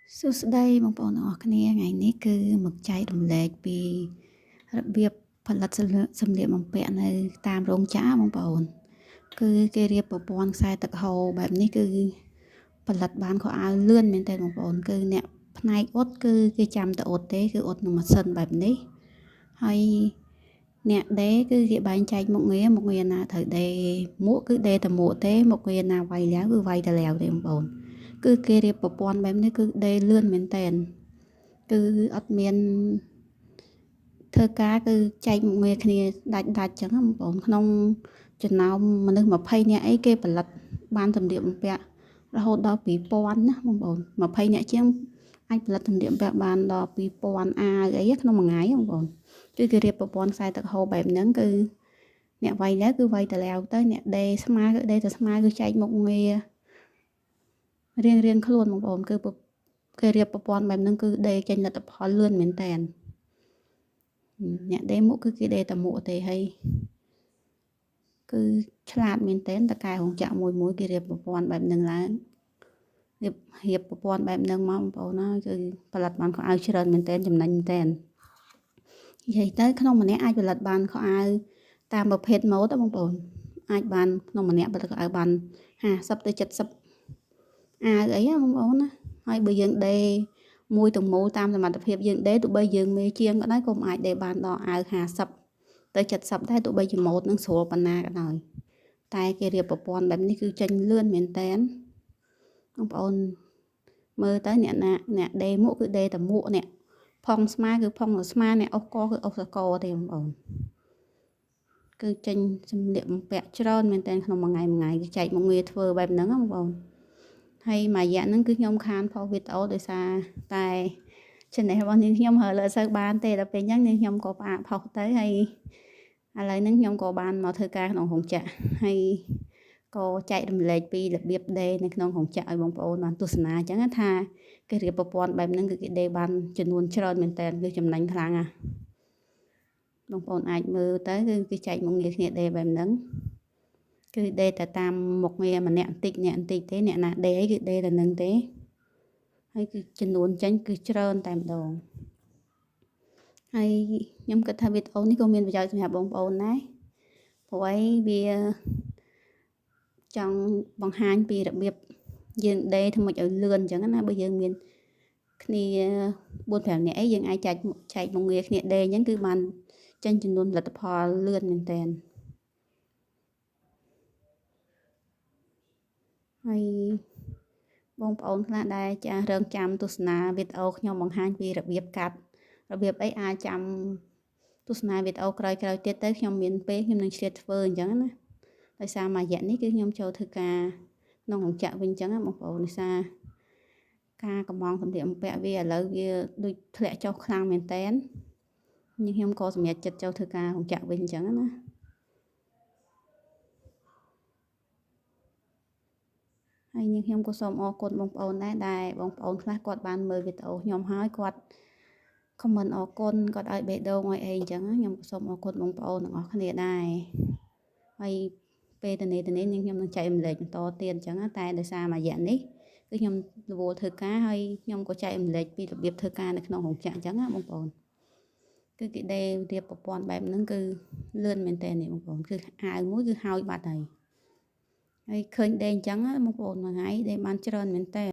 Đâyបងប្អូនទាំងអស់គ្នាថ្ងៃនេះគឺមកចែករំលែកពីរបៀបផលិតសម្លៀកបំពាក់នៅតាមរោងចក្របងប្អូនគឺគេរៀបប្រព័ន្ធខ្សែទឹកហូរបែបនេះគឺផលិតបានខោអាវលឿនមែនតើបងប្អូនគឺអ្នកផ្នែកអ៊ុតគឺគេចាំតែអ៊ុតទេគឺអ៊ុតនឹងម៉ាស៊ីនបែបនេះហើយអ្នកដេរគឺគេបែងចែកមុខងារណាត្រូវដេរមួកគឺដេរតែមួកទេមុខងារណាវាយលាវគឺវាយតែលាវទេបងប្អូនគឺគេរៀបប្រព័ន្ធបែបនេះគឺដេរលឿនមែនតើគឺអត់មានធ្វើការគឺចែកមុខងារគ្នាដាច់ចឹងបងប្អូនក្នុងចំណោមមនុស្ស20នាក់អីគេផលិតបានសម្លៀកបំពាក់រហូតដល់2000ណាបងប្អូន20នាក់ជាងអាចផលិតសម្លៀកបំពាក់បានដល់2000អាវអីក្នុងមួយថ្ងៃបងប្អូនគឺគេរៀបប្រព័ន្ធខ្សែទឹកហូរបែបហ្នឹងគឺអ្នកវាយលាវគឺវាយតែលាវទៅអ្នកដេរស្មាគឺដេរតែស្មាគឺចែកមុខងាររៀងខ្លួនបងប្អូនគឺគេរៀបប្រព័ន្ធបែបហ្នឹងគឺដេរចេញលទ្ធផលលឿនមែនតើអ្នកដេរមួកគឺគេដេរតែមួកទេហើយគឺឆ្លាតមែនតើតកែរោងចក្រមួយគេរៀបប្រព័ន្ធបែបហ្នឹងឡើងរៀបប្រព័ន្ធបែបហ្នឹងមកបងប្អូនហើយគឺផលិតបានខោអាវច្រើនមែនតើចំណេញមែនតើនិយាយទៅក្នុងម្នាក់អាចផលិតបានខោអាវតាមប្រភេទម៉ូដបងប្អូនអាចបានក្នុងម្នាក់ផលិតខោអាវបាន50ទៅ70អាវអីបងប្អូនណាហើយបើយើងដេរមួយទាំងមូលតាមសមត្ថភាពយើងដេរទោះបីយើងមេជាងក៏ដោយក៏មិនអាចដេរបានដល់អាវ50ទៅ70ដែរទោះបីជាម៉ូដនឹងស្រួលប៉ុណ្ណាក៏ដោយតែគេរៀបប្រព័ន្ធបែបនេះគឺចេញលឿនមែនតើបងប្អូនមើលទៅអ្នកដេរមួកគឺដេរតែមួកអ្នកផងស្មាគឺផងស្មាអ្នកអុសកគឺអុសកទេបងប្អូនគឺចេញសម្លៀកបំពាក់ច្រើនមែនតើក្នុងមួយថ្ងៃគឺចែកមុខងារធ្វើបែបហ្នឹងបងប្អូនហើយមួយរយៈហ្នឹងគឺខ្ញុំខានផុសវីដេអូដោយសារតែ channel របស់នាងខ្ញុំហើលើអត់សូវបានទេដល់ពេលអញ្ចឹងនាងខ្ញុំក៏ផ្អាកផុសទៅហើយឥឡូវហ្នឹងខ្ញុំក៏បានមកធ្វើការក្នុងរោងចក្រហើយក៏ចែករំលែកពីរបៀបដេរនៅក្នុងរោងចក្រឲ្យបងប្អូនបានទស្សនាអញ្ចឹងថាគេរៀបប្រព័ន្ធបែបហ្នឹងគឺគេដេរបានចំនួនច្រើនមែនតើគឺចំណេញខ្លាំងណាស់បងប្អូនអាចមើលទៅគឺគេចែកមុខងារគ្នាដេរបែបហ្នឹងគឺដេរតែតាមមុខងារម្នាក់បន្តិចទេអ្នកណាដេរអីគឺដេរតែនឹងទេហើយគឺចំនួនចេញគឺច្រើនតែម្ដងហើយខ្ញុំគិតថាវីដេអូនេះក៏មានប្រយោជន៍សម្រាប់បងប្អូនដែរព្រោះអីវាចង់បង្ហាញពីរបៀបយើងដេរធ្វើម៉េចឲ្យលឿនអញ្ចឹងណាបើយើងមានគ្នា4-5នាក់អីយើងអាចចែកមុខងារគ្នាដេរអញ្ចឹងគឺបានចេញចំនួនផលិតផលលឿនមែនតើហើយបងប្អូនខ្លះដែលចាស់រងចាំទស្សនាវីដេអូខ្ញុំបង្ហាញពីរបៀបកាត់របៀបអីអាចចាំទស្សនាវីដេអូក្រោយទៀតទៅខ្ញុំមានពេលខ្ញុំនឹងឆ្លៀតធ្វើអញ្ចឹងណាដោយសារមួយរយៈនេះគឺខ្ញុំចូលធ្វើការក្នុងរោងចក្រវិញអញ្ចឹងណាបងប្អូនដោយសារការកំងសម្លៀកបំពាក់វាឥឡូវវាដូចធ្លាក់ចុះខ្លាំងមែនតើខ្ញុំក៏សម្រេចចិត្តចូលធ្វើការរោងចក្រវិញអញ្ចឹងណាហើយខ្ញុំក៏សូមអរគុណបងប្អូនដែរដែលបងប្អូនខ្លះគាត់បានមើលវីដេអូខ្ញុំហើយគាត់ខមមិនអរគុណគាត់ឲ្យបេះដូងឲ្យអីអញ្ចឹងខ្ញុំក៏សូមអរគុណបងប្អូនទាំងអស់គ្នាដែរហើយពេលទៅនេះខ្ញុំនឹងចែករំលែកបន្តទៀតអញ្ចឹងតែដោយសារមួយរយៈនេះគឺខ្ញុំរវល់ធ្វើការហើយខ្ញុំក៏ចែករំលែកពីរបៀបធ្វើការនៅក្នុងរោងចក្រអញ្ចឹងណាបងប្អូនគឺគេដេររៀបប្រព័ន្ធបែបហ្នឹងគឺលឿនមែនតើនេះបងប្អូនគឺអាវមួយគឺហើយបាត់ហើយឃើញដេរអញ្ចឹងបងប្អូនមួយថ្ងៃដេរបានច្រើនមែនតើ